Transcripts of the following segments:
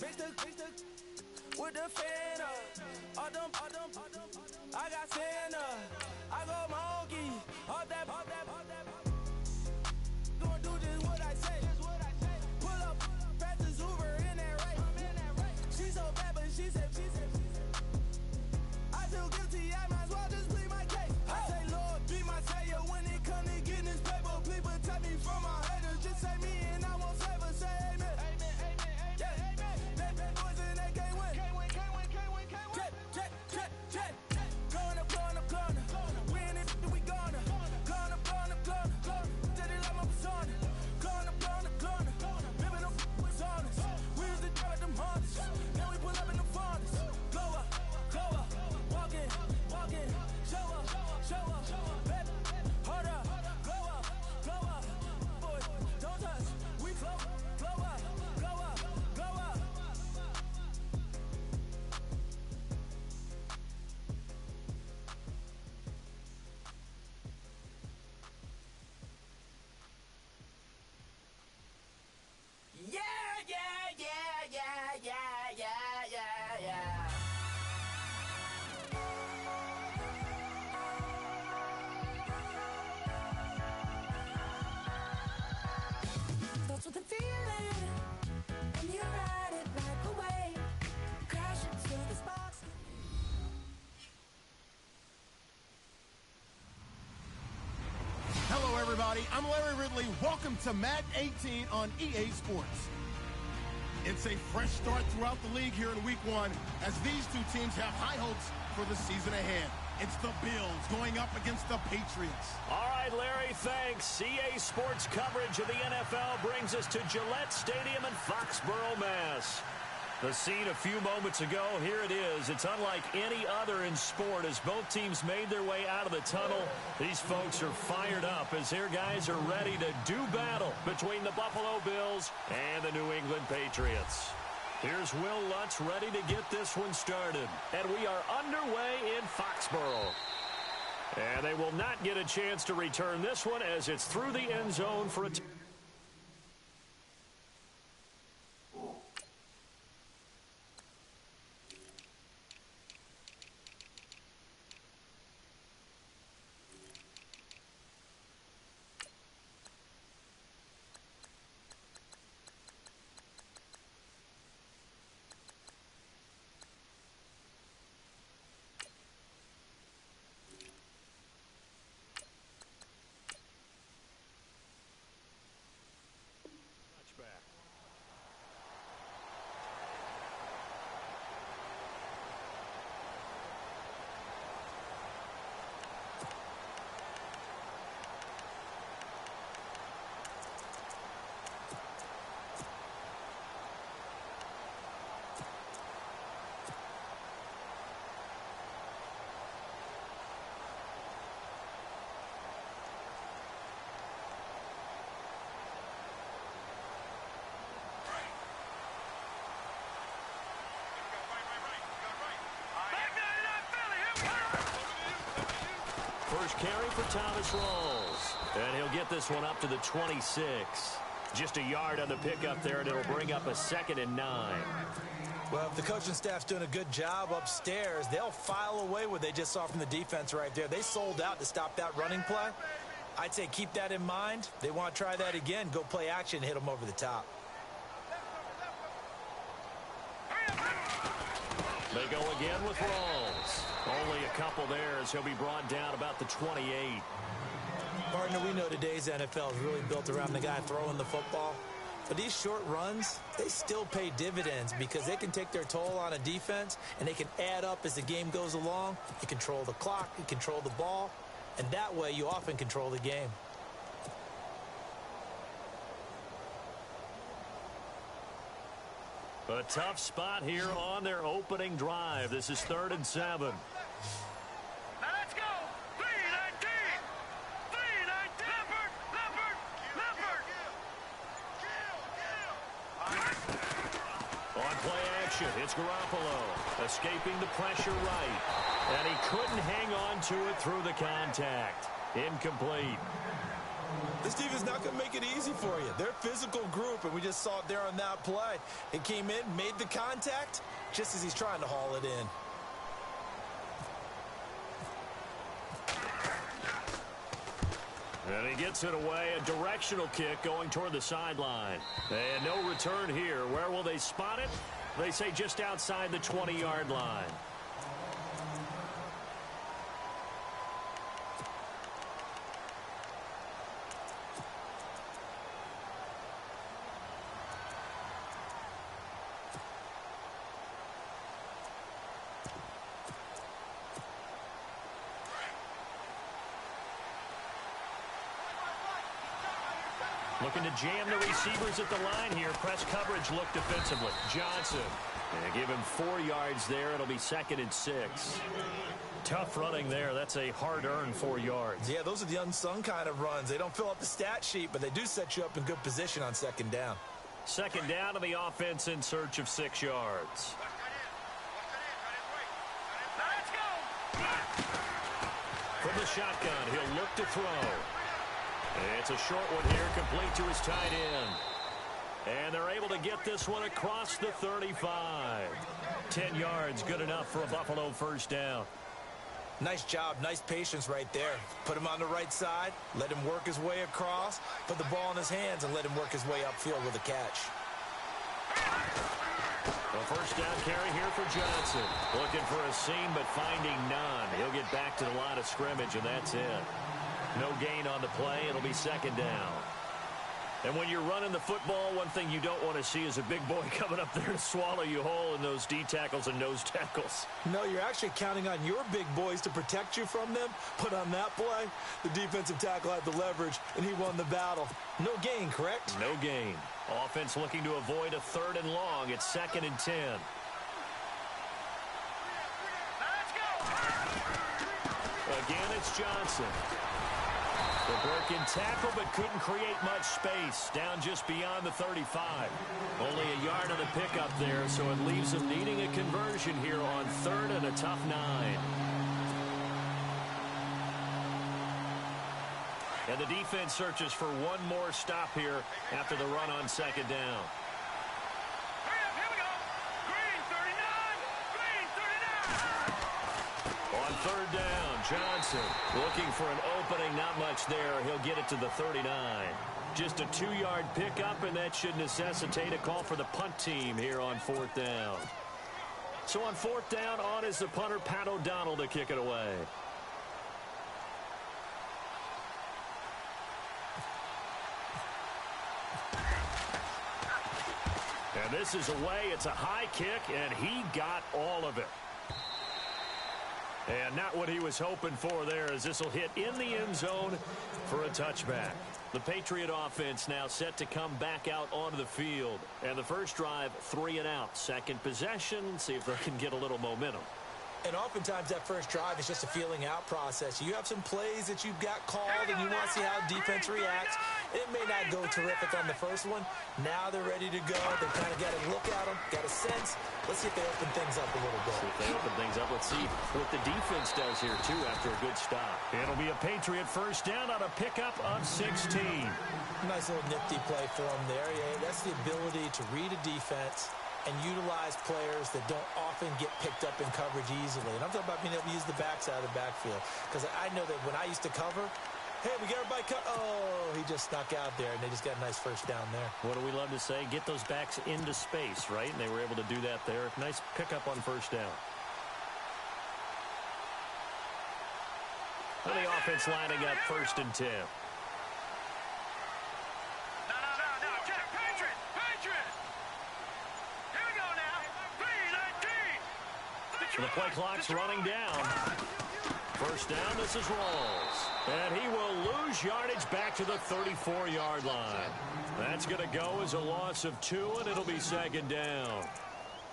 Mix the with the fan up. All them, I got Santa. I go monkey. All that. Gonna do just what I say. Pull up, fast as Uber in that race. She so bad, but she said. I feel guilty, I might as well just plead my case. I say, Lord, be my savior when it come to getting this paper. Please protect me from my haters. Just say me and I won't save her. Say amen. Hello, everybody. I'm Larry Ridley. Welcome to Madden 18 on EA Sports. It's a fresh start throughout the league here in Week 1 as these two teams have high hopes for the season ahead. It's the Bills going up against the Patriots. All right, Larry, thanks. EA Sports coverage of the NFL brings us to Gillette Stadium in Foxborough, Mass. The scene a few moments ago, here it is. It's unlike any other in sport as both teams made their way out of the tunnel. These folks are fired up as their guys are ready to do battle between the Buffalo Bills and the New England Patriots. Here's Will Lutz ready to get this one started. And we are underway in Foxborough. And they will not get a chance to return this one as it's through the end zone for a first carry for Thomas Rawls. And he'll get this one up to the 26. Just a yard on the pickup there, and it'll bring up a 2nd and 9. Well, if the coaching staff's doing a good job upstairs, they'll file away what they just saw from the defense right there. They sold out to stop that running play. I'd say keep that in mind. They want to try that again. Go play action and hit them over the top. They go again with Rawls. Only a couple there as he'll be brought down about the 28. Partner, we know today's NFL is really built around the guy throwing the football. But these short runs, they still pay dividends because they can take their toll on a defense and they can add up as the game goes along. You control the clock, you control the ball, and that way you often control the game. A tough spot here on their opening drive. This is 3rd and 7. Now let's go. 3-19. 3-19. Leopard. On play action, it's Garoppolo. Escaping the pressure right. And he couldn't hang on to it through the contact. Incomplete. This defense is not going to make it easy for you. They're a physical group, and we just saw it there on that play. It came in, made the contact, just as he's trying to haul it in. And he gets it away, a directional kick going toward the sideline. And no return here. Where will they spot it? They say just outside the 20-yard line. Looking to jam the receivers at the line here. Press coverage look defensively. Johnson. And give him 4 yards there. It'll be 2nd and 6. Tough running there. That's a hard-earned 4 yards. Yeah, those are the unsung kind of runs. They don't fill up the stat sheet, but they do set you up in good position on 2nd down. 2nd down to the offense in search of 6 yards. From the shotgun, he'll look to throw. It's a short one here, complete to his tight end. And they're able to get this one across the 35. 10 yards, good enough for a Buffalo first down. Nice job, nice patience right there. Put him on the right side, let him work his way across, put the ball in his hands, and let him work his way upfield with a catch. A first down carry here for Johnson. Looking for a seam, but finding none. He'll get back to the line of scrimmage, and that's it. No gain on the play. It'll be 2nd down. And when you're running the football, one thing you don't want to see is a big boy coming up there to swallow you whole in those D tackles and nose tackles. No, you're actually counting on your big boys to protect you from them. But on that play, the defensive tackle had the leverage, and he won the battle. No gain, correct? No gain. Offense looking to avoid a 3rd and long. It's 2nd and 10. Again, it's Johnson. The broken tackle, but couldn't create much space. Down just beyond the 35. Only a yard on the pickup there, so it leaves them needing a conversion here on 3rd and a tough 9. And the defense searches for one more stop here after the run on 2nd down. On 3rd down, Johnson looking for an opening. Not much there. He'll get it to the 39. Just a 2-yard pickup, and that should necessitate a call for the punt team here on 4th down. So on 4th down, on is the punter, Pat O'Donnell, to kick it away. And this is away. It's a high kick, and he got all of it. And not what he was hoping for there, as this will hit in the end zone for a touchback. The Patriot offense now set to come back out onto the field. And the first drive, 3 and out. Second possession, see if they can get a little momentum. And oftentimes that first drive is just a feeling out process. You have some plays that you've got called and you want to see how defense reacts. It may not go terrific on the first one. Now they're ready to go. They kind of got a look at them, got a sense. Let's see if they open things up a little bit. See if they open things up. Let's see what the defense does here, too, after a good stop. It'll be a Patriot first down on a pickup of 16. Nice little nifty play for them there. Yeah, that's the ability to read a defense and utilize players that don't often get picked up in coverage easily. And I'm talking about being able to use the backside of the backfield. Because I know that when I used to cover, hey, we got everybody cut. Oh, he just snuck out there, and they just got a nice first down there. What do we love to say? Get those backs into space, right? And they were able to do that there. Nice pickup on first down. And the offense lining up 1st and 10. So the play clock's running down. First down, this is Rawls. And he will lose yardage back to the 34-yard line. That's going to go as a loss of 2, and it'll be 2nd down.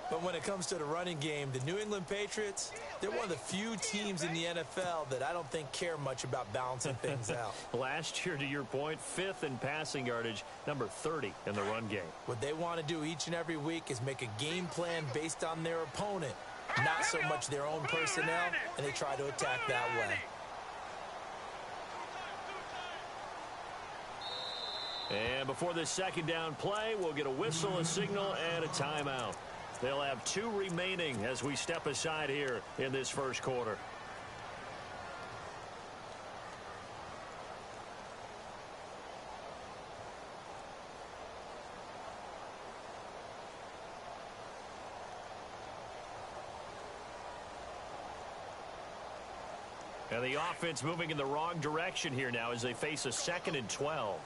But when it comes to the running game, the New England Patriots, they're one of the few teams in the NFL that I don't think care much about balancing things out. Last year, to your point, 5th in passing yardage, number 30 in the run game. What they want to do each and every week is make a game plan based on their opponent, not so much their own personnel, and they try to attack that way. And before this second down play, we'll get a whistle, a signal, and a timeout. They'll have 2 remaining as we step aside here in this first quarter. And the offense moving in the wrong direction here now as they face a 2nd and 12.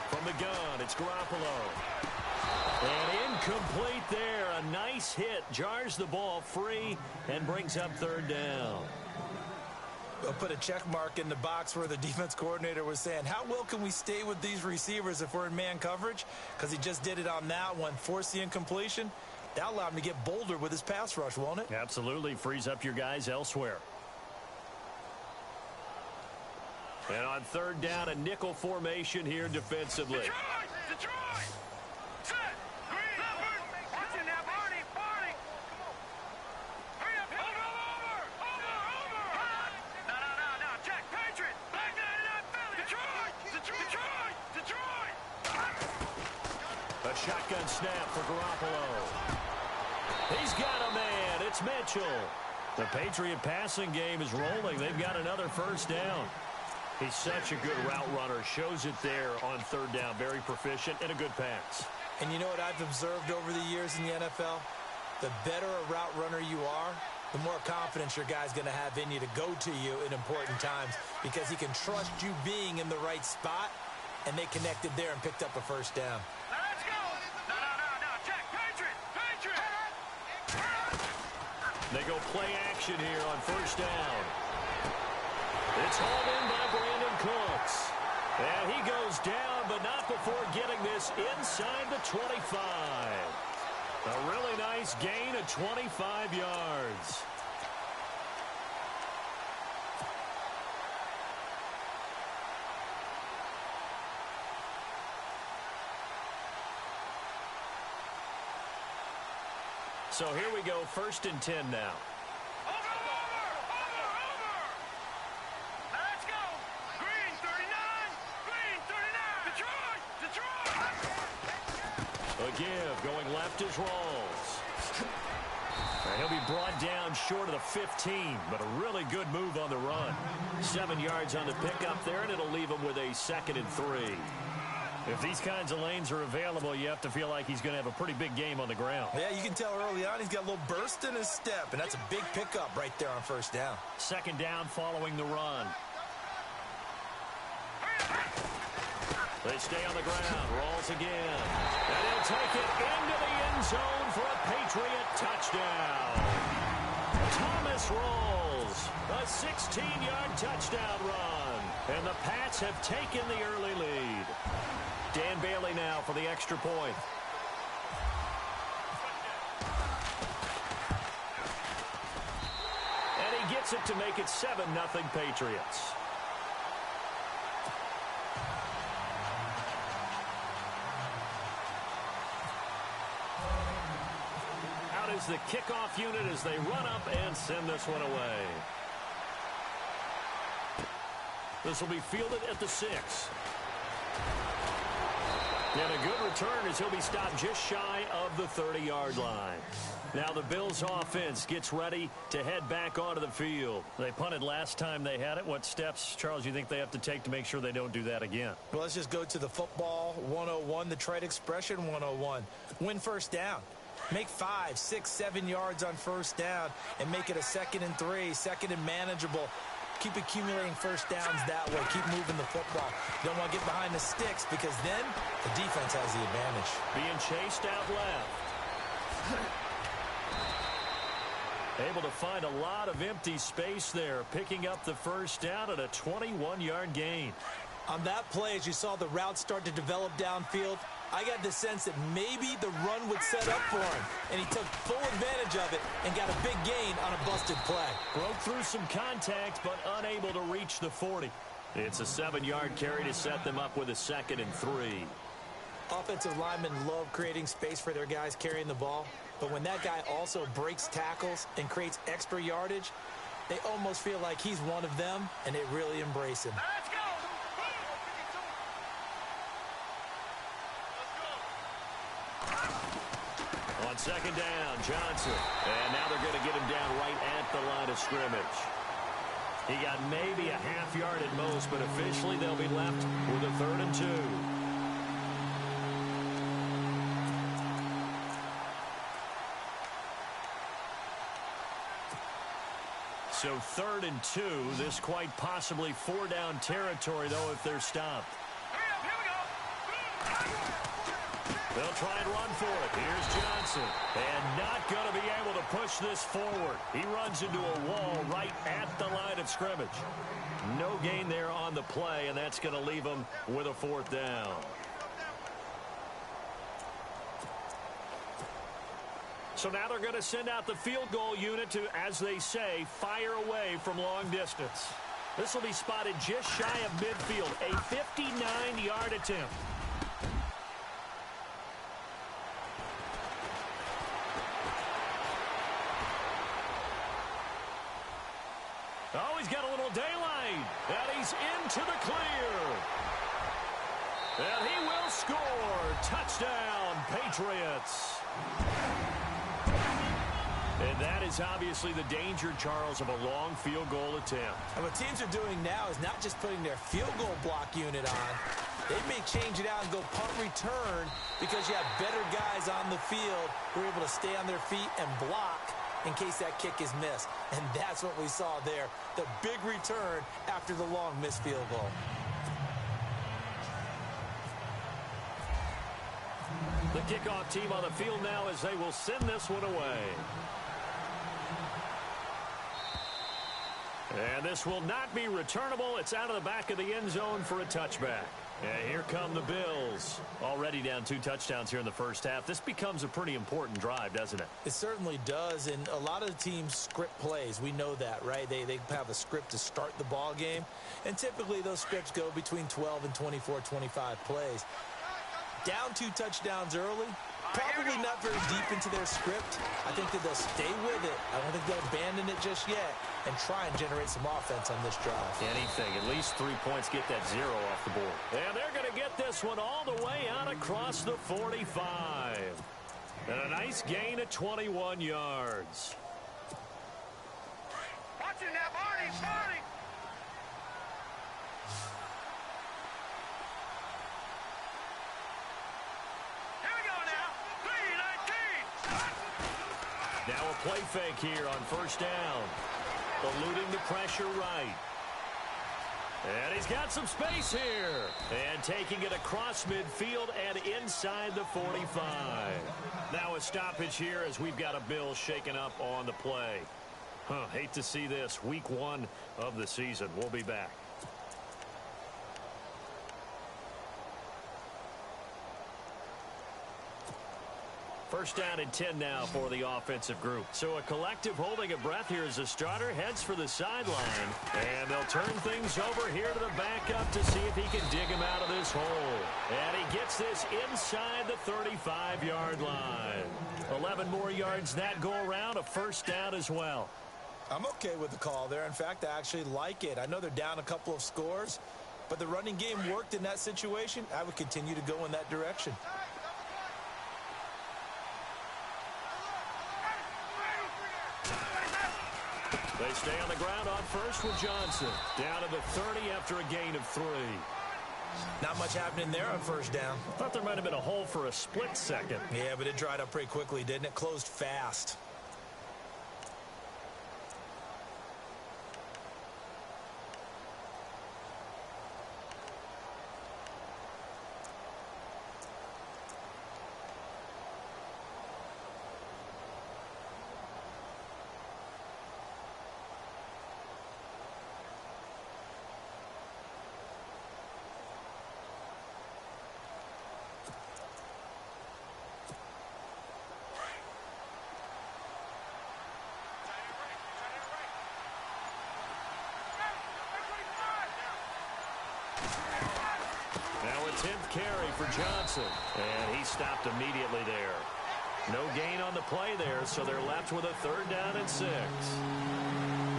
From the gun, it's Garoppolo. And incomplete there. A nice hit. Jars the ball free and brings up 3rd down. I'll put a check mark in the box where the defense coordinator was saying, how well can we stay with these receivers if we're in man coverage? Because he just did it on that one, forced the incompletion. That allowed him to get bolder with his pass rush, won't it? Absolutely. Frees up your guys elsewhere. And on 3rd down, a nickel formation here defensively. Detroit! Set! Green! Leopard! Watch it now, Barney! Barney! Hurry up! Over! No, Jack, Patriots! Back that Philly! Detroit! A shotgun snap for Garoppolo. He's got a man. It's Mitchell. The Patriot passing game is rolling. They've got another 1st down. He's such a good route runner. Shows it there on 3rd down. Very proficient and a good pass. And you know what I've observed over the years in the NFL? The better a route runner you are, the more confidence your guy's going to have in you to go to you in important times because he can trust you being in the right spot, and they connected there and picked up a 1st down. Let's go! No, Jack, Patriots! They go play action here on 1st down. It's hauled in by Brandon Cooks. And he goes down, but not before getting this inside the 25. A really nice gain of 25 yards. So here we go, 1st and 10 now. Over! Let's go! Green 39! Detroit! A give, going left is Rawls. And he'll be brought down short of the 15, but a really good move on the run. 7 yards on the pickup there, and it'll leave him with a 2nd and 3. If these kinds of lanes are available, you have to feel like he's going to have a pretty big game on the ground. Yeah, you can tell early on he's got a little burst in his step, and that's a big pickup right there on 1st down. 2nd down following the run. They stay on the ground. Rawls again. And he'll take it into the end zone for a Patriot touchdown. Thomas Rawls, a 16-yard touchdown run. And the Pats have taken the early lead. Dan Bailey now for the extra point. And he gets it to make it 7-0 Patriots. Out is the kickoff unit as they run up and send this one away. This will be fielded at the 6. And a good return as he'll be stopped just shy of the 30-yard line. Now the Bills offense gets ready to head back onto the field. They punted last time they had it. What steps, Charles, do you think they have to take to make sure they don't do that again? Well, let's just go to the football 101, the trade expression 101. Win 1st down. Make 5, 6, 7 yards on 1st down and make it a 2nd and 3, 2nd and manageable. Keep accumulating 1st downs that way. Keep moving the football. You don't want to get behind the sticks because then the defense has the advantage. Being chased out left. Able to find a lot of empty space there, picking up the 1st down at a 21-yard gain. On that play, as you saw the route start to develop downfield, I got the sense that maybe the run would set up for him, and he took full advantage of it and got a big gain on a busted play. Broke through some contact, but unable to reach the 40. It's a 7-yard carry to set them up with a 2nd and 3. Offensive linemen love creating space for their guys carrying the ball, but when that guy also breaks tackles and creates extra yardage, they almost feel like he's one of them, and they really embrace him. Let's go. On second down, Johnson. And now they're going to get him down right at the line of scrimmage. He got maybe a half yard at most, but officially they'll be left with a 3rd and 2. So 3rd and 2, this quite possibly 4-down territory, though, if they're stopped. Here we go. They'll try and run for it. Here's Johnson. And not going to be able to push this forward. He runs into a wall right at the line of scrimmage. No gain there on the play, and that's going to leave him with a 4th down. So now they're going to send out the field goal unit to, as they say, fire away from long distance. This will be spotted just shy of midfield, a 59-yard attempt. Oh, he's got a little daylight, and he's into the clear. And he will score. Touchdown, Patriots. And that is obviously the danger, Charles, of a long field goal attempt. And what teams are doing now is not just putting their field goal block unit on. They may change it out and go punt return because you have better guys on the field who are able to stay on their feet and block in case that kick is missed. And that's what we saw there, the big return after the long missed field goal. The kickoff team on the field now as they will send this one away. And this will not be returnable. It's out of the back of the end zone for a touchback. And here come the Bills. Already down 2 touchdowns here in the first half. This becomes a pretty important drive, doesn't it? It certainly does, and a lot of the teams script plays. We know that, right? They have a script to start the ball game, and typically those scripts go between 12 and 24, 25 plays. Down 2 touchdowns early, probably not very deep into their script. I think that they'll stay with it. I don't think they'll abandon it just yet and try and generate some offense on this drive. Anything. At least 3 points, get that 0 off the board. And they're going to get this one all the way out across the 45. And a nice gain of 21 yards. Watch it now, Barney. Now a play fake here on first down. Eluding the pressure right. And he's got some space here. And taking it across midfield and inside the 45. Now a stoppage here as we've got a Bill shaken up on the play. Hate to see this. Week 1 of the season. We'll be back. First down and 10 now for the offensive group. So a collective holding a breath here as the starter heads for the sideline. And they'll turn things over here to the backup to see if he can dig him out of this hole. And he gets this inside the 35-yard line. 11 more yards that go around, a first down as well. I'm okay with the call there. In fact, I actually like it. I know they're down a couple of scores, but the running game worked in that situation. I would continue to go in that direction. They stay on the ground on first with Johnson. Down to the 30 after a gain of 3. Not much happening there on first down. Thought there might have been a hole for a split second. Yeah, but it dried up pretty quickly, didn't it? Closed fast. Now a 10th carry for Johnson. And he stopped immediately there. No gain on the play there, so they're left with a 3rd down and 6.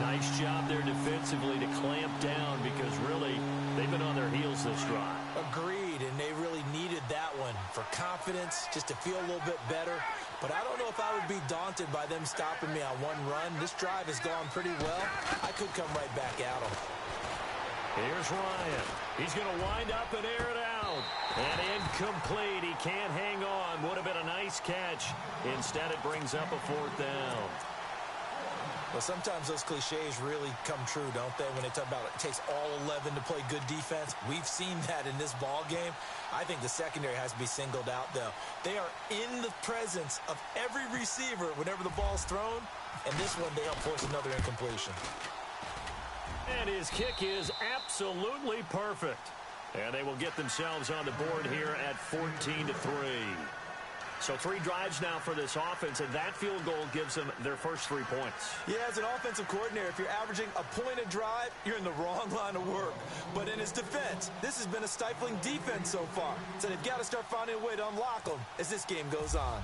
Nice job there defensively to clamp down because really they've been on their heels this drive. Agreed, and they really needed that one for confidence, just to feel a little bit better. But I don't know if I would be daunted by them stopping me on one run. This drive has gone pretty well. I could come right back at them. Here's Ryan. He's going to wind up and air it out. And incomplete. He can't hang on. Would have been a nice catch. Instead, it brings up a 4th down. Well, sometimes those cliches really come true, don't they? When they talk about it takes all 11 to play good defense. We've seen that in this ball game. I think the secondary has to be singled out, though. They are in the presence of every receiver whenever the ball's thrown. And this one, they help force another incompletion. And his kick is absolutely perfect. And they will get themselves on the board here at 14-3. So 3 drives now for this offense, and that field goal gives them their first 3 points. Yeah, as an offensive coordinator, if you're averaging a point a drive, you're in the wrong line of work. But in his defense, this has been a stifling defense so far. So they've got to start finding a way to unlock them as this game goes on.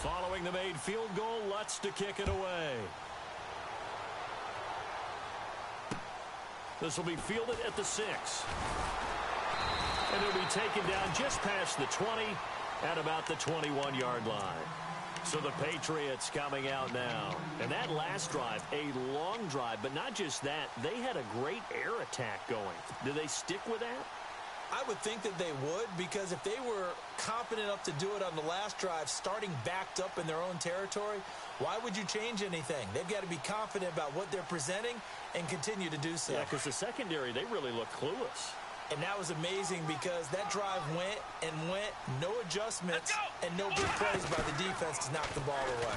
Following the made field goal, Lutz to kick it away. This will be fielded at the 6. And it'll be taken down just past the 20 at about the 21-yard line. So the Patriots coming out now. And that last drive, a long drive, but not just that. They had a great air attack going. Do they stick with that? I would think that they would, because if they were confident enough to do it on the last drive, starting backed up in their own territory, why would you change anything? They've got to be confident about what they're presenting and continue to do so. Yeah, because the secondary, they really look clueless. And that was amazing because that drive went and went, no adjustments, and no big plays by the defense to knock the ball away.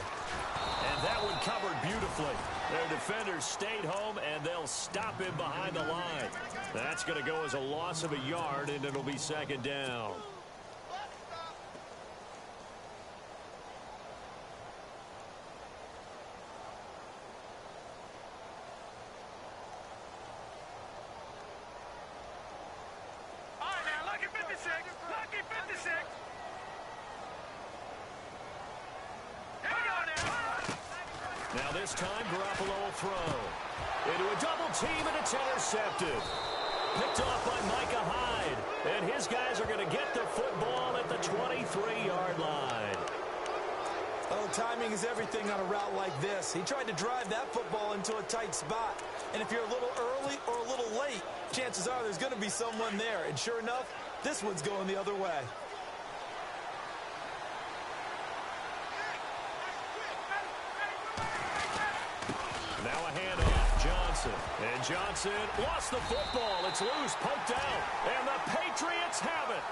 And that one covered beautifully. Their defenders stayed home, and they'll stop him behind the line. That's going to go as a loss of a yard, and it'll be 2nd down. Lucky 56. Now this time, Garoppolo will throw. Into a double team, and it's intercepted. Picked off by Micah Hyde. And his guys are going to get the football at the 23-yard line. Oh, timing is everything on a route like this. He tried to drive that football into a tight spot. And if you're a little early or a little late, chances are there's going to be someone there. And sure enough, this one's going the other way. Now a handoff, Johnson. And Johnson lost the football. It's loose, poked out. And the Patriots have it.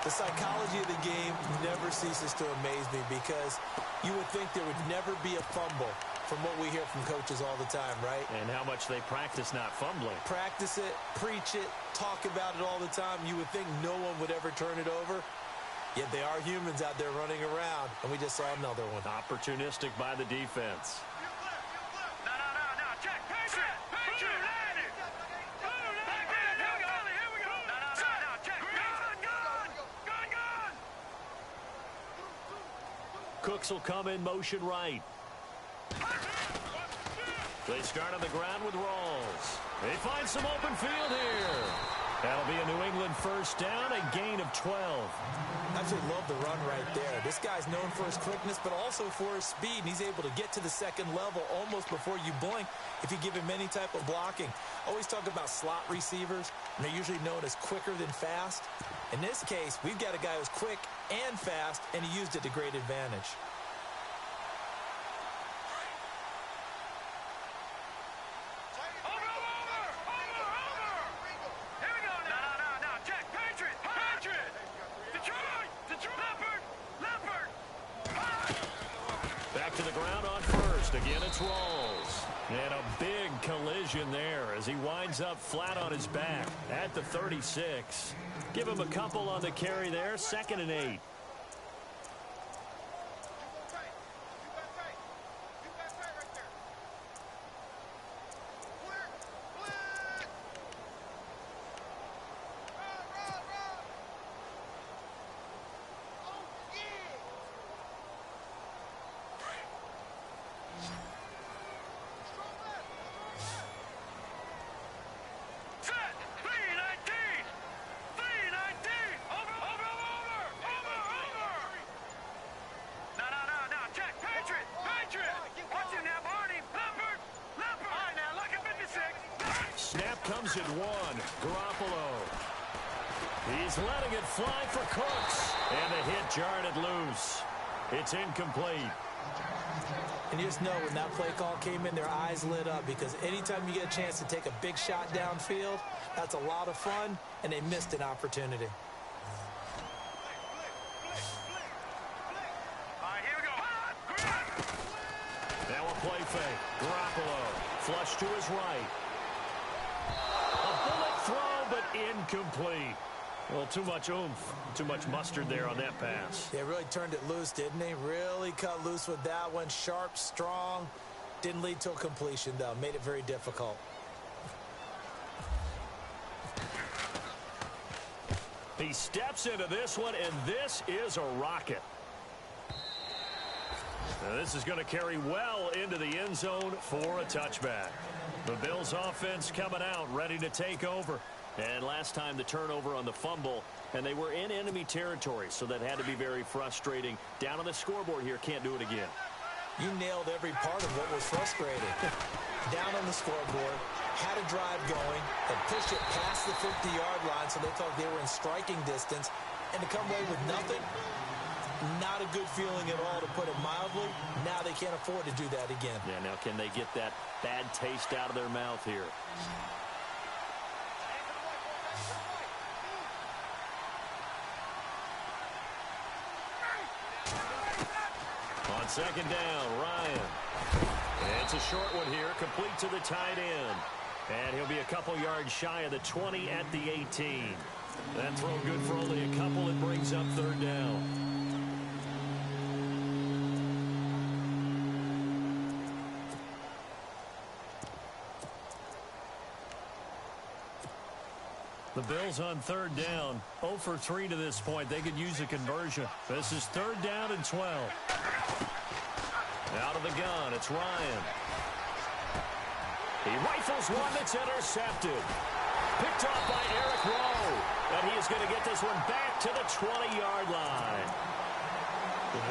The psychology of the game never ceases to amaze me because you would think there would never be a fumble from what we hear from coaches all the time, right? And how much they practice not fumbling. Practice it, preach it, talk about it all the time. You would think no one would ever turn it over. Yet they are humans out there running around, and we just saw another one. Opportunistic by the defense. No, check. Patriot. Landed. Back in. Here we go. No, check. Gun. Cooks will come in motion right. They start on the ground with Rawls. They find some open field here. That'll be a New England first down, a gain of 12. Absolutely love the run right there. This guy's known for his quickness, but also for his speed. And he's able to get to the second level almost before you blink if you give him any type of blocking. Always talk about slot receivers, and they're usually known as quicker than fast. In this case, we've got a guy who's quick and fast, and he used it to great advantage. Again, it's Rawls. And a big collision there as he winds up flat on his back at the 36. Give him a couple on the carry there. 2nd and 8. Snap comes at one. Garoppolo. He's letting it fly for Cooks. And the hit jarred it loose. It's incomplete. And you just know when that play call came in, their eyes lit up, because anytime you get a chance to take a big shot downfield, that's a lot of fun, and they missed an opportunity. All right, here we go. Now a play fake. Garoppolo. Flush to his right. A bullet throw, but incomplete. Well, too much oomph, too much mustard there on that pass. They really turned it loose, didn't they? Really cut loose with that one. Sharp, strong. Didn't lead to a completion, though. Made it very difficult. He steps into this one, and this is a rocket. Now, this is going to carry well into the end zone for a touchback. The Bills offense coming out, ready to take over. And last time the turnover on the fumble, and they were in enemy territory, so that had to be very frustrating. Down on the scoreboard here, can't do it again. You nailed every part of what was frustrating. Down on the scoreboard, had a drive going, and pushed it past the 50-yard line, so they thought they were in striking distance, and to come away with nothing, not a good feeling at all, to put it mildly. Now they can't afford to do that again. Yeah, now can they get that bad taste out of their mouth here? On second down, Ryan. It's a short one here, complete to the tight end. And he'll be a couple yards shy of the 20 at the 18. That throw good for only a couple. It brings up third down. The Bills on third down, 0 for 3 to this point. They could use a conversion. This is third down and 12. Out of the gun, it's Ryan. He rifles one that's intercepted. Picked off by Eric Rowe. And he is going to get this one back to the 20-yard line.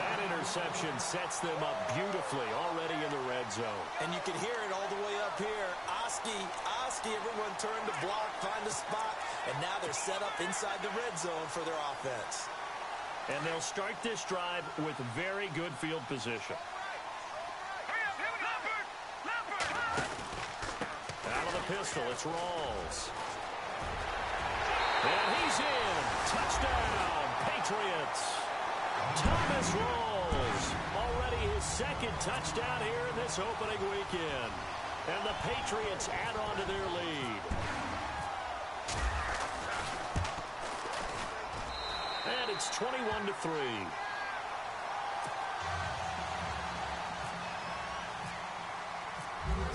That interception sets them up beautifully already in the red zone. And you can hear it all the way up here. Oski, everyone turned to block, find a spot, and now they're set up inside the red zone for their offense. And they'll start this drive with very good field position. Out of the pistol, it's Rawls. And he's in. Touchdown, Patriots. Thomas Rawls, already his second touchdown here in this opening weekend. And the Patriots add on to their lead. And it's 21-3.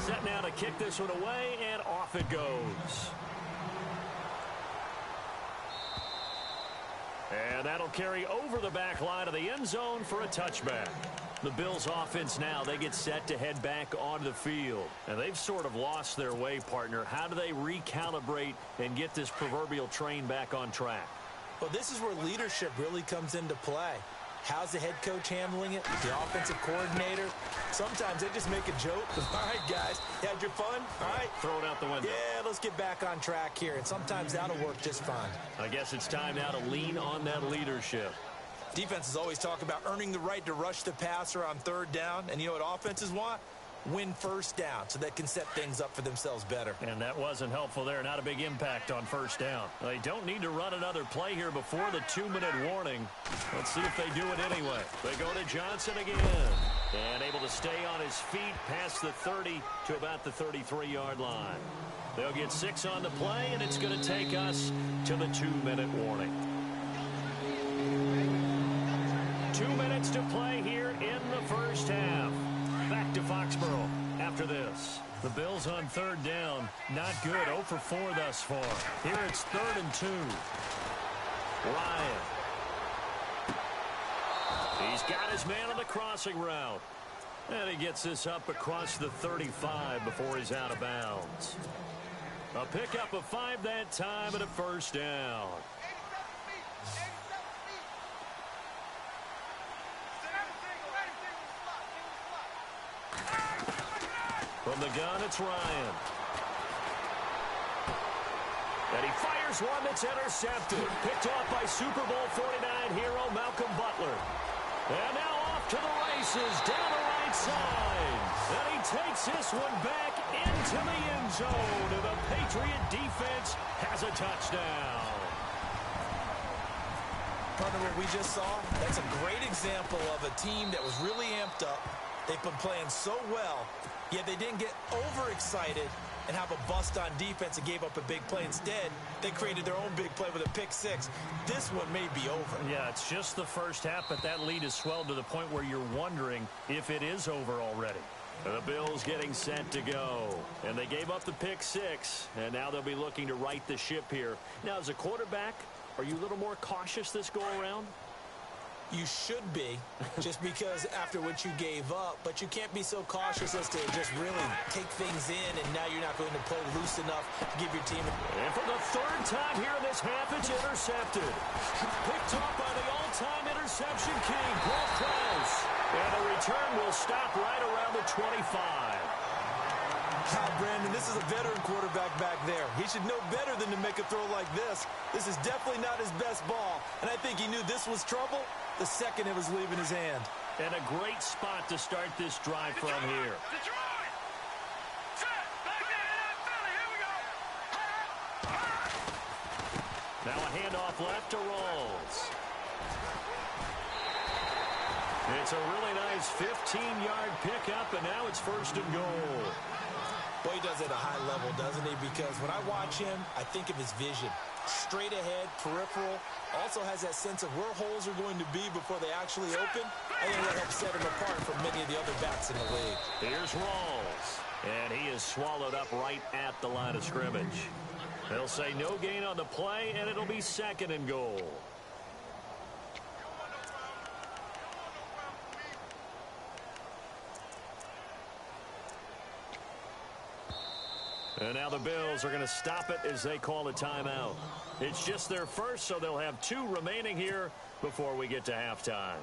Set now to kick this one away, and off it goes. And that'll carry over the back line of the end zone for a touchback. The Bills offense now, they get set to head back onto the field. And they've sort of lost their way, partner. How do they recalibrate and get this proverbial train back on track? Well, this is where leadership really comes into play. How's the head coach handling it? The offensive coordinator? Sometimes they just make a joke. All right, guys, you had your fun? All right. Throw it out the window. Yeah, let's get back on track here. And sometimes that'll work just fine. I guess it's time now to lean on that leadership. Defenses always talk about earning the right to rush the passer on third down. And you know what offenses want? Win first down so they can set things up for themselves better. And that wasn't helpful there. Not a big impact on first down. They don't need to run another play here before the 2-minute warning. Let's see if they do it anyway. They go to Johnson again. And able to stay on his feet past the 30 to about the 33-yard line. They'll get 6 on the play, and it's going to take us to the 2-minute warning. 2 minutes to play here in the first half. Back to Foxborough after this. The Bills on third down. Not good. 0 for 4 thus far. Here it's 3rd and 2. Ryan. He's got his man on the crossing route. And he gets this up across the 35 before he's out of bounds. A pickup of 5 that time and a first down. From the gun, it's Ryan. And he fires one that's intercepted. Picked off by Super Bowl 49 hero Malcolm Butler. And now off to the races down the right side. And he takes this one back into the end zone. And the Patriot defense has a touchdown. Partner, what we just saw, that's a great example of a team that was really amped up. They've been playing so well, yet they didn't get overexcited and have a bust on defense and gave up a big play. Instead, they created their own big play with a pick six. This one may be over. Yeah, it's just the first half, but that lead has swelled to the point where you're wondering if it is over already. The Bills getting set to go. And they gave up the pick six, and now they'll be looking to right the ship here. Now, as a quarterback, are you a little more cautious this go-around? You should be, just because after what you gave up, but you can't be so cautious as to just really take things in, and now you're not going to play loose enough to give your team. And for the third time here in this half, it's intercepted. Picked off by the all-time interception king, Brock Krause. And the return will stop right around the 25. God, Brandon, this is a veteran quarterback back there. He should know better than to make a throw like this. This is definitely not his best ball, and I think he knew this was trouble the second it was leaving his hand. And a great spot to start this drive from here. Detroit! Set! Back there, Philly, here we go! Now a handoff left to Rawls. It's a really nice 15-yard pickup, and now it's first and goal. Boy, he does it at a high level, doesn't he? Because when I watch him, I think of his vision. Straight ahead, peripheral. Also has that sense of where holes are going to be before they actually open. I think that helps set him apart from many of the other backs in the league. Here's Rawls. And he is swallowed up right at the line of scrimmage. They'll say no gain on the play, and it'll be second and goal. And now the Bills are going to stop it as they call a timeout. It's just their first, so they'll have 2 remaining here before we get to halftime.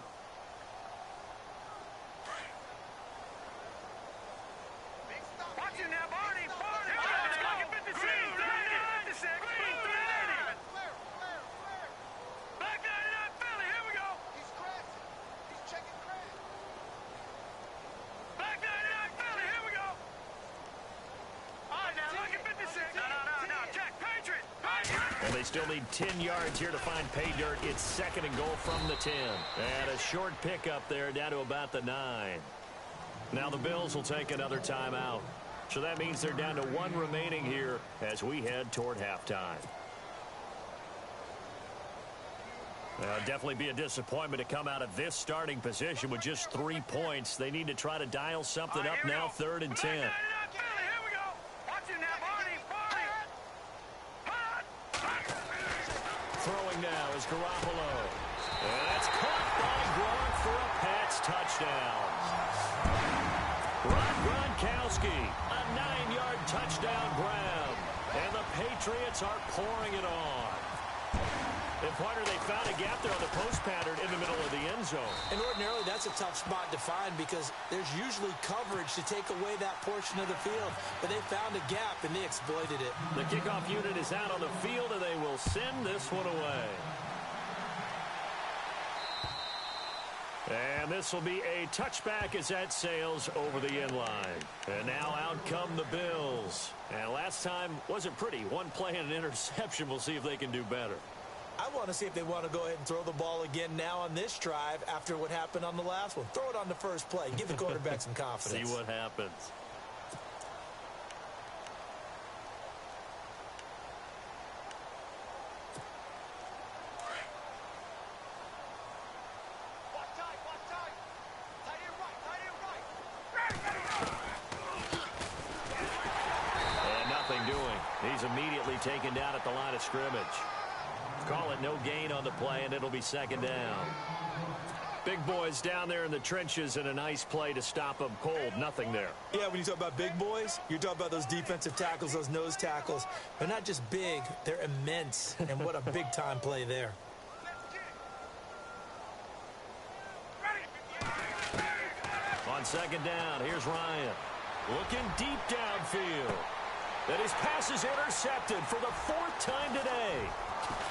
Watch it now, Barney! Barney! Back at 56! 56! Back 99, Philly, here we go! He's crashing. He's checking crash. Back 99, Philly, here we go! All right, now, look at 56. No, check. Patriots! And they still need 10 yards here to find pay dirt. It's second and goal from the 10. And a short pickup there down to about the 9. Now the Bills will take another timeout. So that means they're down to 1 remaining here as we head toward halftime. Definitely be a disappointment to come out of this starting position with just 3 points. They need to try to dial something up now, 3rd and 10. Throwing now is Garoppolo. And that's caught by Gronk for a Pats touchdown. Gronkowski, a 9-yard touchdown grab. And the Patriots are pouring it on. And partner, they found a gap there on the post pattern in the middle of the end zone. And ordinarily, that's a tough spot to find because there's usually coverage to take away that portion of the field. But they found a gap, and they exploited it. The kickoff unit is out on the field, and they will send this one away. And this will be a touchback as that sails over the end line. And now out come the Bills. And last time wasn't pretty. 1 play and an interception. We'll see if they can do better. I want to see if they want to go ahead and throw the ball again now on this drive after what happened on the last one. Throw it on the first play. Give the quarterback some confidence. See what happens. And nothing doing. He's immediately taken down at the line of scrimmage. Call it no gain on the play, and it'll be second down. Big boys down there in the trenches, and a nice play to stop them cold. Nothing there. Yeah, when you talk about big boys, you're talking about those defensive tackles, those nose tackles. They're not just big, they're immense. And what a big-time play there. On second down, here's Ryan. Looking deep downfield. And his pass is intercepted for the 4th time today.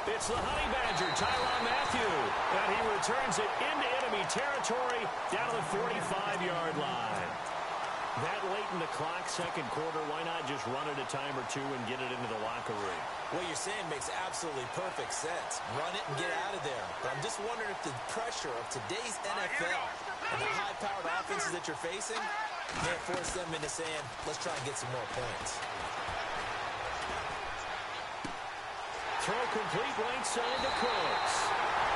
It's the Honey Badger, Tyrann Mathieu, and he returns it into enemy territory down to the 45-yard line. That late in the clock, second quarter, why not just run it a time or two and get it into the locker room? What you're saying makes absolutely perfect sense. Run it and get out of there. But I'm just wondering if the pressure of today's NFL and the high-powered offenses that you're facing may force them into saying, let's try and get some more points. Throw complete right side to Cooks.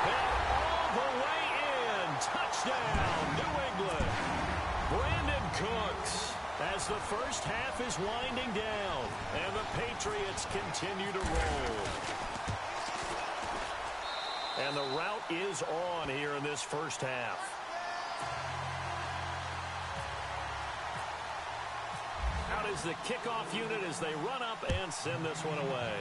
And all the way in. Touchdown, New England. Brandon Cooks, as the first half is winding down, and the Patriots continue to roll. And the route is on here in this first half. Out is the kickoff unit as they run up and send this one away.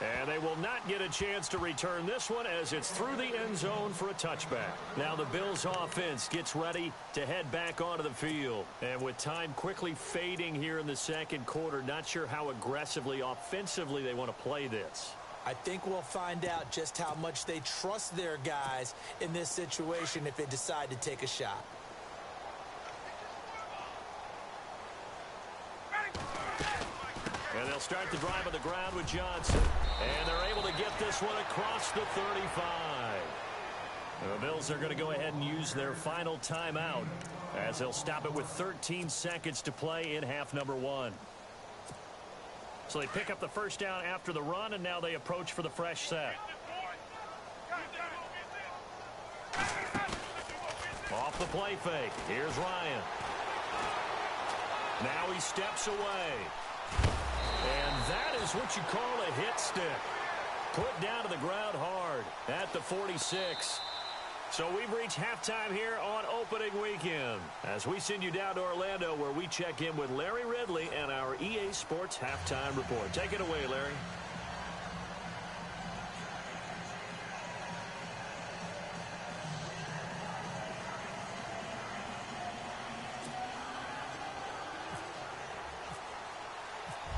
And they will not get a chance to return this one as it's through the end zone for a touchback. Now the Bills offense gets ready to head back onto the field. And with time quickly fading here in the second quarter, not sure how aggressively, offensively they want to play this. I think we'll find out just how much they trust their guys in this situation if they decide to take a shot. And they'll start the drive on the ground with Johnson. And they're able to get this one across the 35. The Bills are going to go ahead and use their final timeout as they'll stop it with 13 seconds to play in half number 1. So they pick up the first down after the run, and now they approach for the fresh set. Off the play fake. Here's Ryan. Now he steps away. And that is what you call a hit stick. Put down to the ground hard at the 46. So we've reached halftime here on opening weekend as we send you down to Orlando where we check in with Larry Ridley and our EA Sports Halftime Report. Take it away, Larry.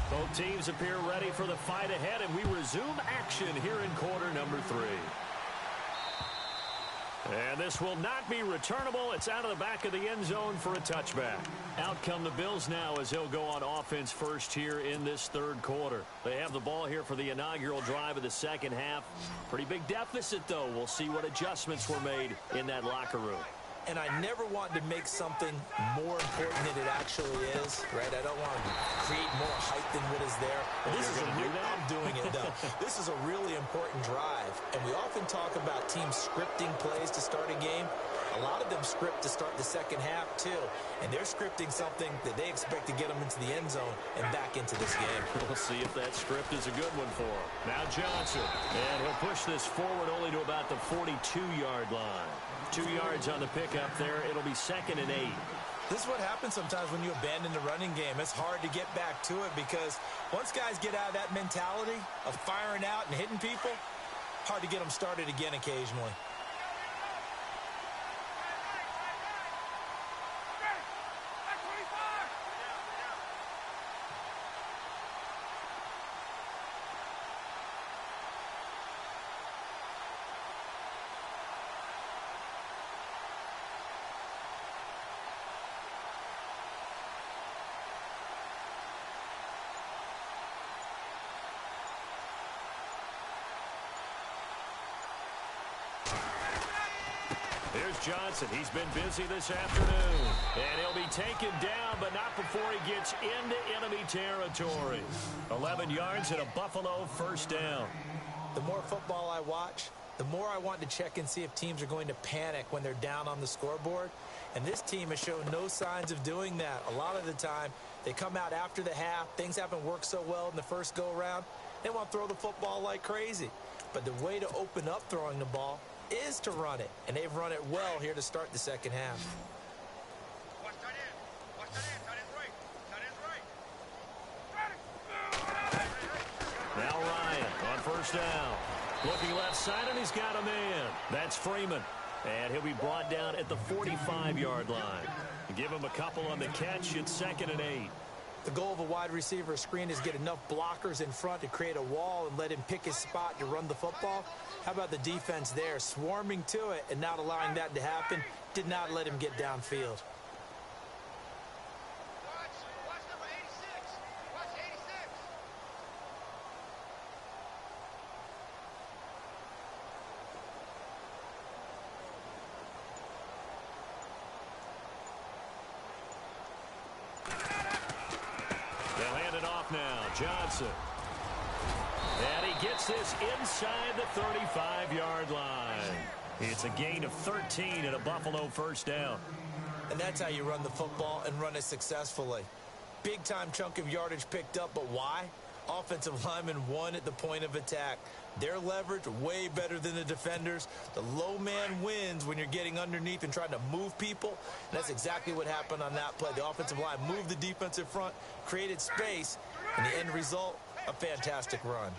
Both teams appear ready for the fight ahead, and we resume action here in quarter number 3. And this will not be returnable. It's out of the back of the end zone for a touchback. Out come the Bills now as they'll go on offense first here in this third quarter. They have the ball here for the inaugural drive of the second half. Pretty big deficit, though. We'll see what adjustments were made in that locker room. And I never want to make something more important than it actually is, right? I don't want to create more hype than what is there. This is I'm doing it, though. This is a really important drive. And we often talk about teams scripting plays to start a game. A lot of them script to start the second half, too. And they're scripting something that they expect to get them into the end zone and back into this game. We'll see if that script is a good one for him. Now Johnson. And he'll push this forward only to about the 42-yard line. 2 yards on the pickup there. It'll be 2nd and 8. This is what happens sometimes when you abandon the running game. It's hard to get back to it because once guys get out of that mentality of firing out and hitting people, hard to get them started again occasionally. Here's Johnson. He's been busy this afternoon. And he'll be taken down, but not before he gets into enemy territory. 11 yards and a Buffalo first down. The more football I watch, the more I want to check and see if teams are going to panic when they're down on the scoreboard. And this team has shown no signs of doing that. A lot of the time, they come out after the half. Things haven't worked so well in the first go-around. They want to throw the football like crazy. But the way to open up throwing the ball is to run it. And they've run it well here to start the second half. Watch that in. Watch that in. That is right. That is right. Now Ryan on first down. Looking left side, and he's got a man. That's Freeman. And he'll be brought down at the 45-yard line. Give him a couple on the catch. It's 2nd and 8. The goal of a wide receiver screen is get enough blockers in front to create a wall and let him pick his spot to run the football. How about the defense there, swarming to it and not allowing that to happen? Did not let him get downfield. Watch number 86. Watch 86. They'll hand it off now. Johnson. And he gets this inside the 35-yard line. It's a gain of 13 and a Buffalo first down. And that's how you run the football and run it successfully. Big-time chunk of yardage picked up, but why? Offensive linemen won at the point of attack. Their leverage way better than the defenders. The low man wins when you're getting underneath and trying to move people. And that's exactly what happened on that play. The offensive line moved the defensive front, created space, and the end result, a fantastic run.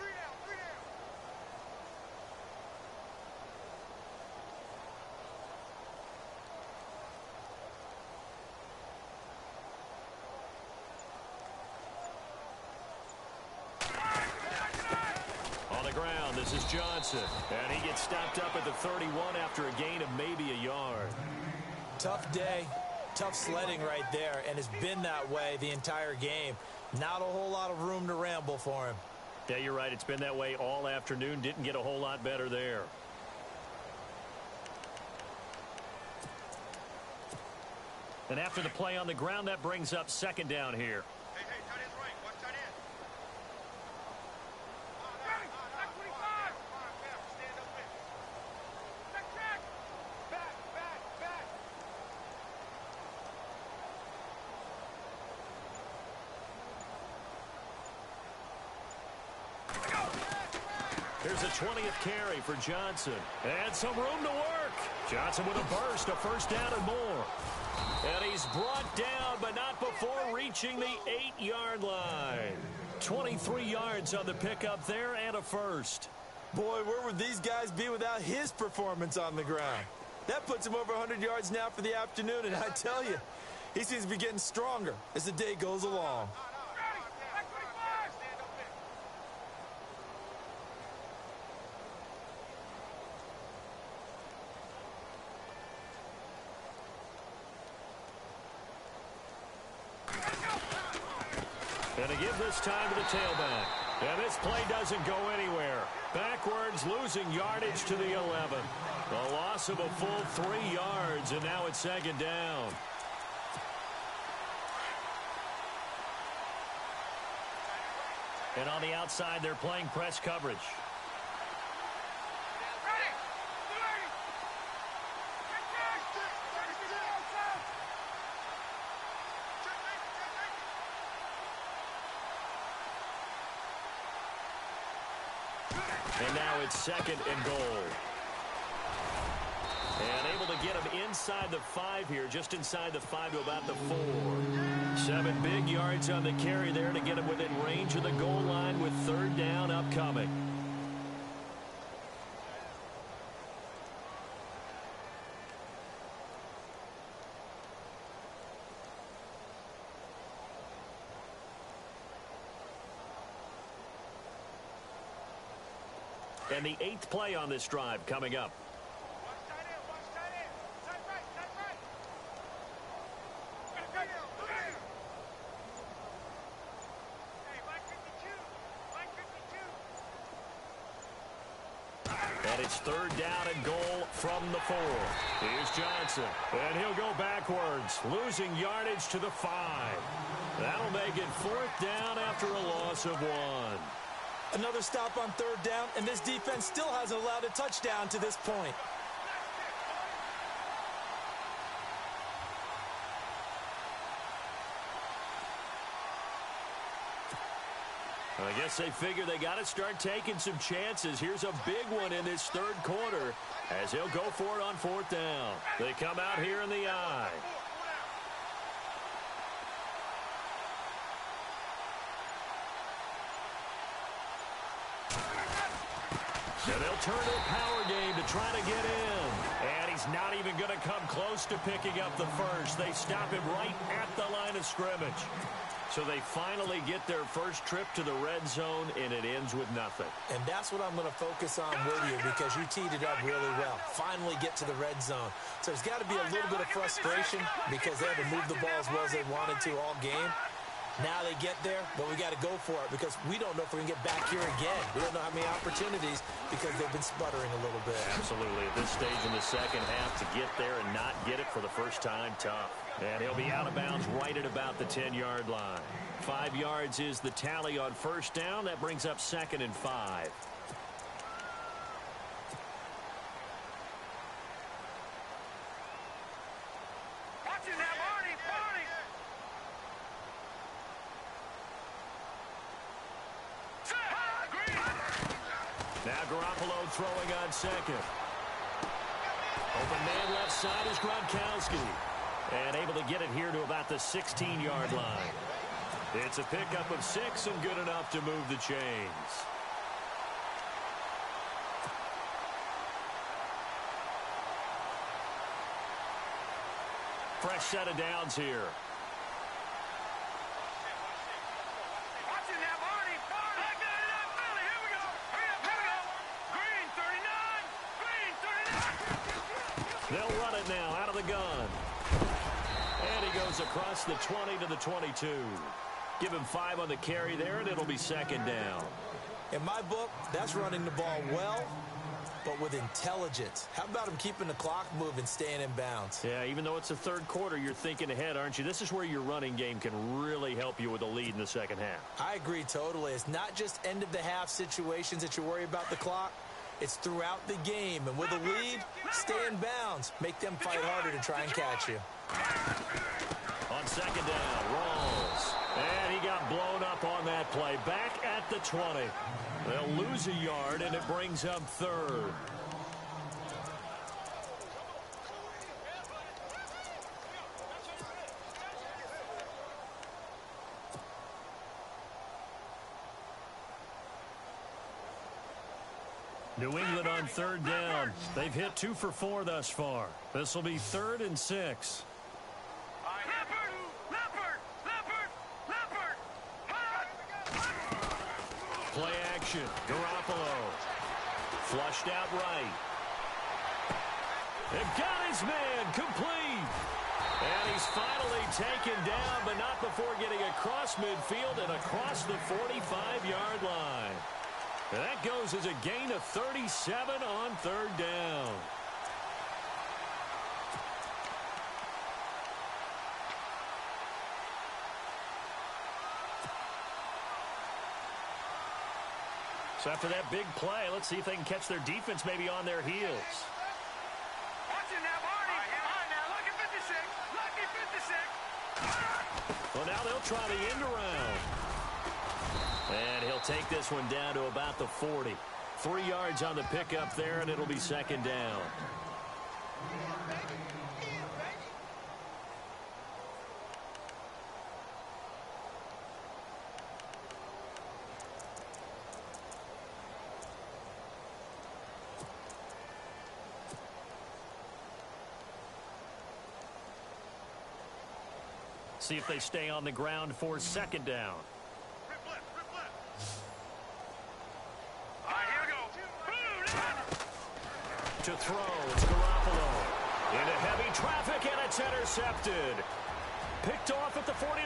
This is Johnson, and he gets stopped up at the 31 after a gain of maybe a yard. Tough day, tough sledding right there, and it's been that way the entire game. Not a whole lot of room to ramble for him. Yeah, you're right. It's been that way all afternoon. Didn't get a whole lot better there. And after the play on the ground, that brings up 2nd down here. Hey, tight end's right. Watch tight end. Here's a 20th carry for Johnson. And some room to work. Johnson with a burst, a first down and more. And he's brought down, but not before reaching the 8-yard line. 23 yards on the pickup there and a first. Boy, where would these guys be without his performance on the ground? That puts him over 100 yards now for the afternoon, and I tell you, he seems to be getting stronger as the day goes along. And a give this time to the tailback. And this play doesn't go anywhere. Backwards, losing yardage to the 11. A loss of a full 3 yards, and now it's 2nd down. And on the outside, they're playing press coverage. And now it's 2nd and goal. And able to get him inside the 5 here, just inside the 5 to about the 4. 7 big yards on the carry there to get him within range of the goal line with 3rd down upcoming. And the 8th play on this drive coming up. And it's 3rd down and goal from the 4. Here's Johnson. And he'll go backwards, losing yardage to the 5. That'll make it 4th down after a loss of 1. Another stop on 3rd down, and this defense still hasn't allowed a touchdown to this point. I guess they figure they got to start taking some chances. Here's a big one in this 3rd quarter as he'll go for it on 4th down. They come out here in the I. And they'll turn to a power game to trying to get in. And he's not even going to come close to picking up the first. They stop him right at the line of scrimmage. So they finally get their first trip to the red zone, and it ends with nothing. And that's what I'm going to focus on with you, because you teed it up really well. Finally get to the red zone. So there's got to be a little bit of frustration because they haven't moved the ball as well as they wanted to all game. Now they get there, but we got to go for it because we don't know if we can get back here again. We don't know how many opportunities because they've been sputtering a little bit. Absolutely. At this stage in the second half, to get there and not get it for the first time, tough. And he'll be out of bounds right at about the 10-yard line. 5 yards is the tally on first down. That brings up 2nd and 5. Now Garoppolo throwing on second. Open man left side is Gronkowski. And able to get it here to about the 16-yard line. It's a pickup of 6 and good enough to move the chains. Fresh set of downs here. They'll run it now out of the gun. And he goes across the 20 to the 22. Give him 5 on the carry there, and it'll be 2nd down. In my book, that's running the ball well, but with intelligence. How about him keeping the clock moving, staying in bounds? Yeah, even though it's the third quarter, you're thinking ahead, aren't you? This is where your running game can really help you with a lead in the second half. I agree totally. It's not just end-of-the-half situations that you worry about the clock. It's throughout the game. And with a lead, stay in bounds. Make them fight harder to try and catch you. On 2nd down, Rawls. And he got blown up on that play. Back at the 20. They'll lose a yard, and it brings up 3rd. New England on 3rd down. They've hit 2 for 4 thus far. This will be 3rd and 6. Play action. Garoppolo. Flushed out right. It got his man complete. And he's finally taken down, but not before getting across midfield and across the 45-yard line. And that goes as a gain of 37 on 3rd down. So after that big play, let's see if they can catch their defense maybe on their heels. Watch it now, Barney. All right, now, look at 56. Look at 56. Well, now they'll try the end around. And he'll take this one down to about the 40. 3 yards on the pickup there, and it'll be 2nd down. See if they stay on the ground for 2nd down. To throw, it's Garoppolo. Into heavy traffic, and it's intercepted. Picked off at the 49.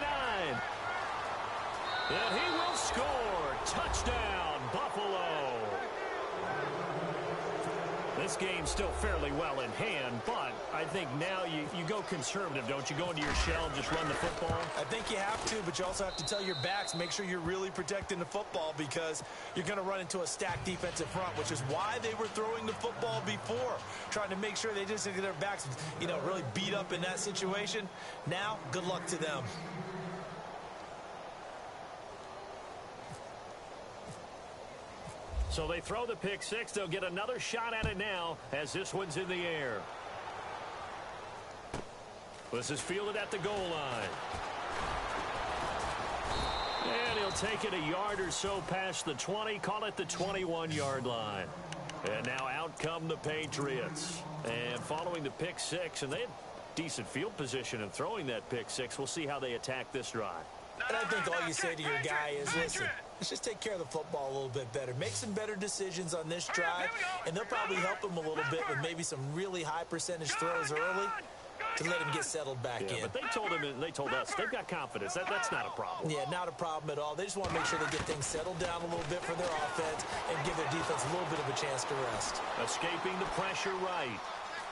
And he will score. Touchdown, Buffalo. This game's still fairly well in hand, but I think now you go conservative, don't you? Go into your shell and just run the football? I think you have to, but you also have to tell your backs, make sure you're really protecting the football because you're going to run into a stacked defensive front, which is why they were throwing the football before, trying to make sure they just get their backs, really beat up in that situation. Now, good luck to them. So they throw the pick six. They'll get another shot at it now as this one's in the air. This is fielded at the goal line. And he'll take it a yard or so past the 20. Call it the 21-yard line. And now out come the Patriots. And following the pick six, and they had decent field position in throwing that pick six. We'll see how they attack this drive. And I think all you say to your guy is, listen, let's just take care of the football a little bit better. Make some better decisions on this drive, and they'll probably help him a little bit with maybe some really high percentage throws early to let him get settled back in. But they told us they've got confidence. That's not a problem. Yeah, not a problem at all. They just want to make sure they get things settled down a little bit for their offense and give their defense a little bit of a chance to rest. Escaping the pressure right.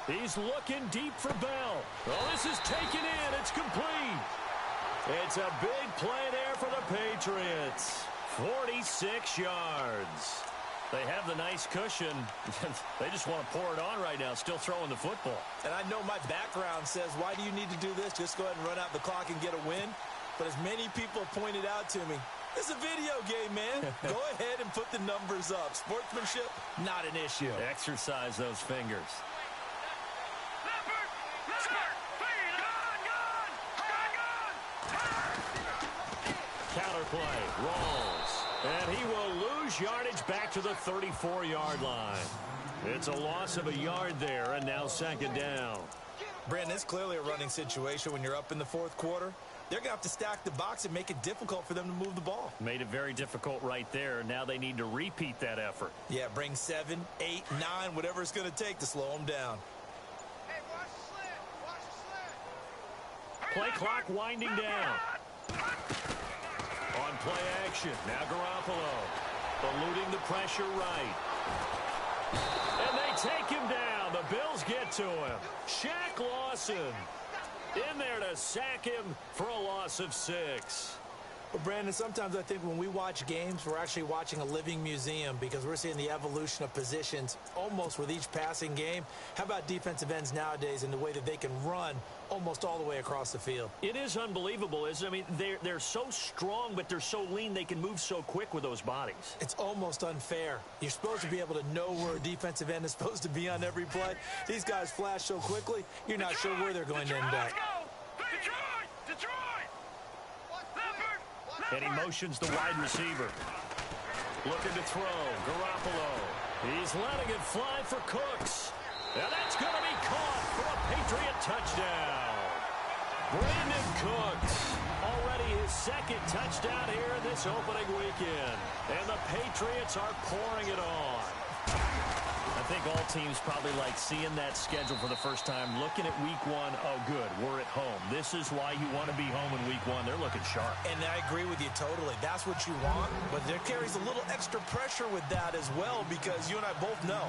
He's looking deep for Bell. Oh, this is taken in. It's complete. It's a big play there for the Patriots. 46 yards. They have the nice cushion. They just want to pour it on right now, still throwing the football. And I know my background says, why do you need to do this? Just go ahead and run out the clock and get a win. But as many people pointed out to me, it's a video game, man. Go ahead and put the numbers up. Sportsmanship, not an issue. Exercise those fingers. Counter play, rolls, and he will lose yardage back to the 34-yard line. It's a loss of a yard there, and now second down. Brandon, it's clearly a running situation when you're up in the fourth quarter. They're going to have to stack the box and make it difficult for them to move the ball. Made it very difficult right there. Now they need to repeat that effort. Yeah, bring 7, 8, 9, whatever it's going to take to slow them down. Hey, watch the slant. Watch the slant. Play clock winding down. On play action, now Garoppolo eluding the pressure right. And they take him down. The Bills get to him. Shaq Lawson in there to sack him for a loss of 6. But, Brandon, sometimes I think when we watch games, we're actually watching a living museum because we're seeing the evolution of positions almost with each passing game. How about defensive ends nowadays and the way that they can run almost all the way across the field? It is unbelievable, isn't it? I mean, they're so strong, but they're so lean. They can move so quick with those bodies. It's almost unfair. You're supposed to be able to know where a defensive end is supposed to be on every play. These guys flash so quickly, you're not sure where they're going to end up. Detroit! And he motions the wide receiver. Looking to throw. Garoppolo. He's letting it fly for Cooks. And that's going to be caught for a Patriot touchdown. Brandon Cooks. Already his second touchdown here in this opening weekend. And the Patriots are pouring it on. I think all teams probably like seeing that schedule for the first time, looking at week one. Oh, good, we're at home. This is why you want to be home in week one. They're looking sharp. And I agree with you totally. That's what you want, but there carries a little extra pressure with that as well because you and I both know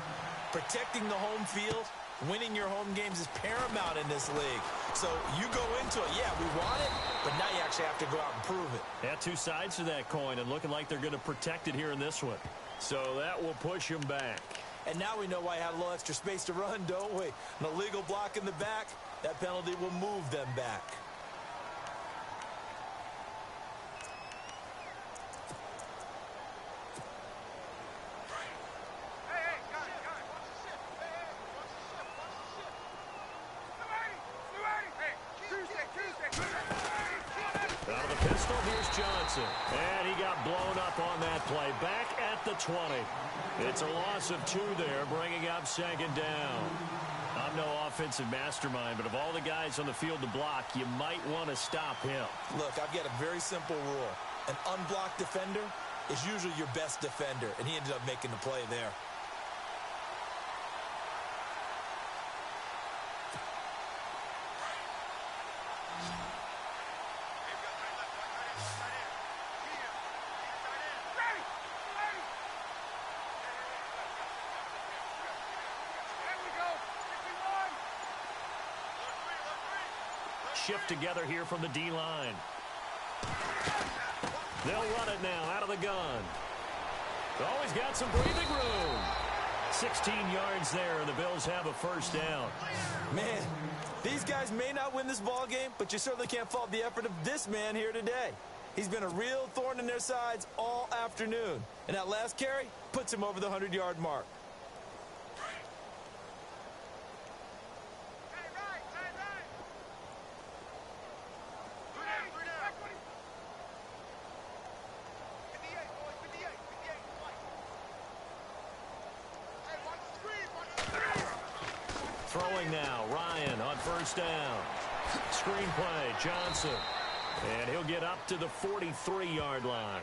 protecting the home field, winning your home games is paramount in this league. So you go into it, yeah, we want it, but now you actually have to go out and prove it. Yeah, two sides to that coin and looking like they're going to protect it here in this one. So that will push them back. And now we know why I had a little extra space to run, don't we? An illegal block in the back, that penalty will move them back. Hey, guys, watch the ship. Hey, watch the ship. Tuesday. Out of the pistol, here's Johnson. And he got blown up on that play. Back at the 20. It's a loss of 2 there, bringing up second down. I'm no offensive mastermind, but of all the guys on the field to block, you might want to stop him. Look, I've got a very simple rule. An unblocked defender is usually your best defender, and he ended up making the play there. Shift together here from the D-line. They'll run it now out of the gun. Always got some breathing room. 16 yards there, and the Bills have a first down. Man, these guys may not win this ball game, but you certainly can't fault the effort of this man here today. He's been a real thorn in their sides all afternoon. And that last carry puts him over the 100-yard mark. Hey, watch rolling now. Ryan on first down. Screen play, Johnson. And he'll get up to the 43-yard line.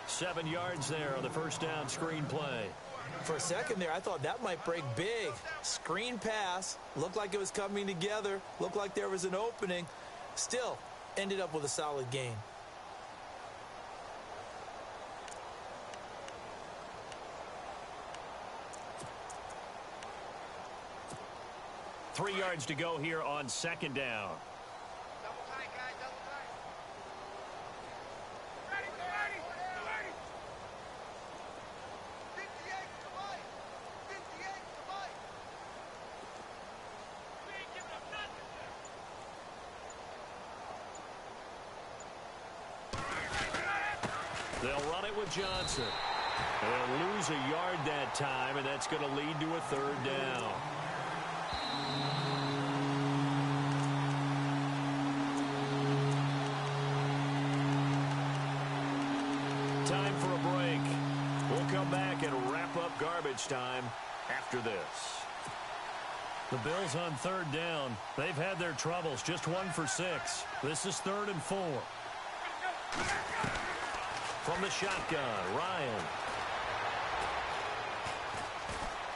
7 yards there on the first down screen play. For a second there, I thought that might break big. Screen pass. Looked like it was coming together. Looked like there was an opening. Still, ended up with a solid gain. Three yards to go here on second down. Double tight, guys, double tight. Ready, ready, ready. 58 to Mike. 58 to Mike. We ain't giving up nothing. They'll run it with Johnson. They'll lose a yard that time, and that's going to lead to a third down. Time for a break. We'll come back and wrap up garbage time after this. The Bills on third down. They've had their troubles. Just 1 for 6. This is 3rd and 4. From the shotgun, Ryan.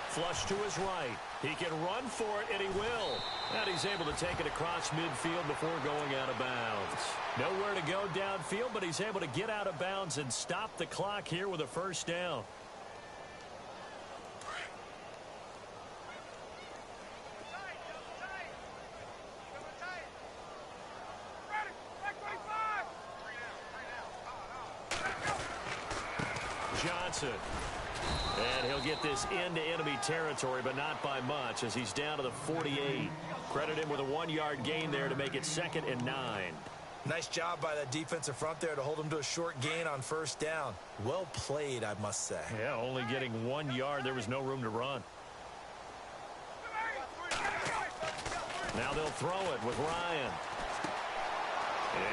Flush to his right. He can run for it, and he will. And he's able to take it across midfield before going out of bounds. Nowhere to go downfield, but he's able to get out of bounds and stop the clock here with a first down. Johnson. And he'll get this into enemy territory, but not by much, as he's down to the 48. Credit him with a 1-yard gain there to make it 2nd and 9. Nice job by that defensive front there to hold him to a short gain on first down. Well played, I must say. Yeah, only getting 1 yard. There was no room to run. Now they'll throw it with Ryan.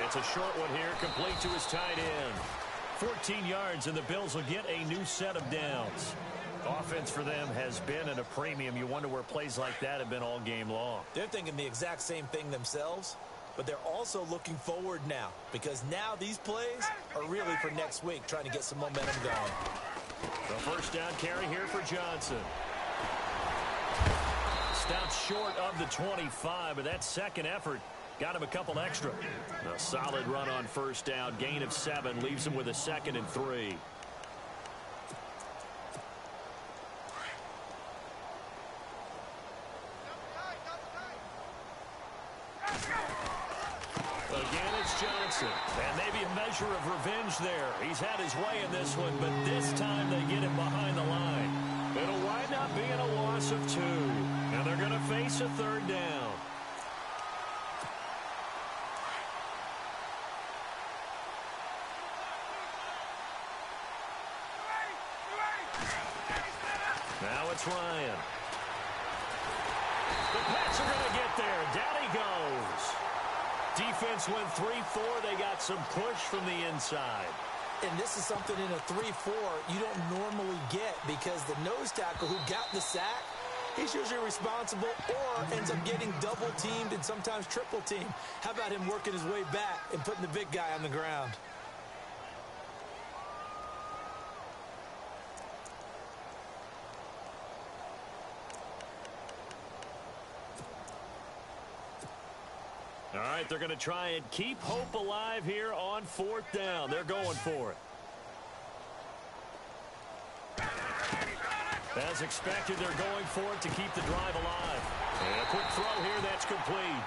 It's a short one here, complete to his tight end. 14 yards, and the Bills will get a new set of downs. Offense for them has been at a premium. You wonder where plays like that have been all game long. They're thinking the exact same thing themselves, but they're also looking forward now, because now these plays are really for next week, trying to get some momentum going. The first down carry here for Johnson. Stops short of the 25, but that second effort got him a couple extra. A solid run on first down. Gain of 7 leaves him with a 2nd and 3. Again, it's Johnson. And maybe a measure of revenge there. He's had his way in this one, but this time they get him behind the line. It'll wind up being a loss of 2. And they're going to face a third down. Now it's Ryan. The Pats are going to get there. Down he goes. Defense went 3-4. They got some push from the inside. And this is something in a 3-4 you don't normally get, because the nose tackle who got the sack, he's usually responsible or ends up getting double teamed and sometimes triple teamed. How about him working his way back and putting the big guy on the ground? All right, they're going to try and keep hope alive here on 4th down. They're going for it. As expected, they're going for it to keep the drive alive. And a quick throw here, that's complete.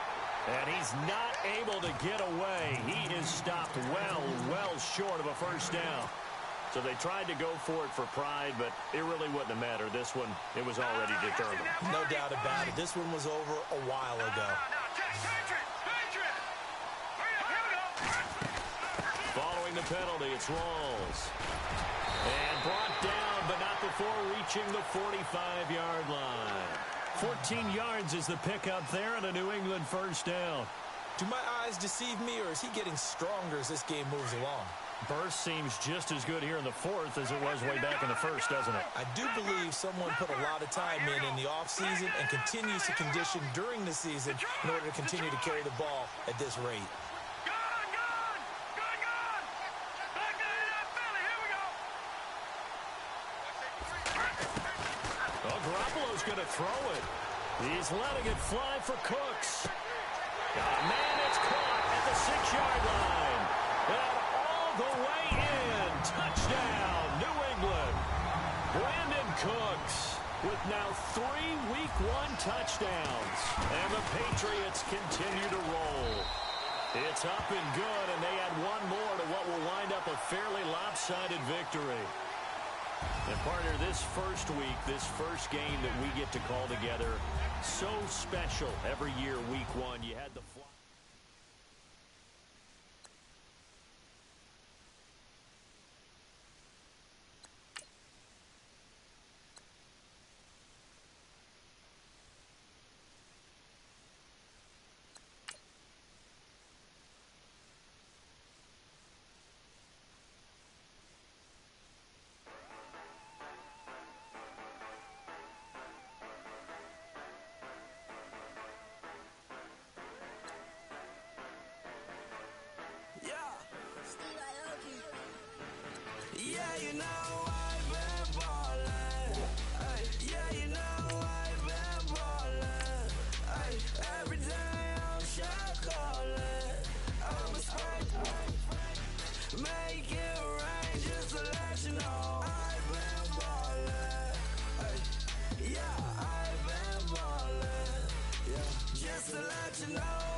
And he's not able to get away. He is stopped well short of a first down. So they tried to go for it for pride, but it really wouldn't have mattered. This one, it was already determined. No doubt about it. This one was over a while ago. Following the penalty, it's Rawls. And brought down, but not before reaching the 45-yard line. 14 yards is the pickup there, and a New England first down. Do my eyes deceive me, or is he getting stronger as this game moves along? Burst seems just as good here in the fourth as it was way back in the first, doesn't it? I do believe someone put a lot of time in the offseason and continues to condition during the season in order to continue to carry the ball at this rate. Back to that Philly. Here we go. Oh, Garoppolo's going to throw it. He's letting it fly for Cooks. Man, it's caught at the 6-yard line. And all the way in. Touchdown, New England. Brandon Cooks with now 3 Week 1 touchdowns. And the Patriots continue to roll. It's up and good, and they add one more to what will wind up a fairly lopsided victory. And partner, this first week, this first game that we get to call together, so special every year, Week 1. You had the fly. Yeah, you know I've been ballin'. Ay, yeah, you know I've been ballin'. Ay, every day I'm shot callin'. I'm a strike, make it rain just to let you know I've been ballin'. Ay, yeah, I've been ballin'. Yeah, just to let you know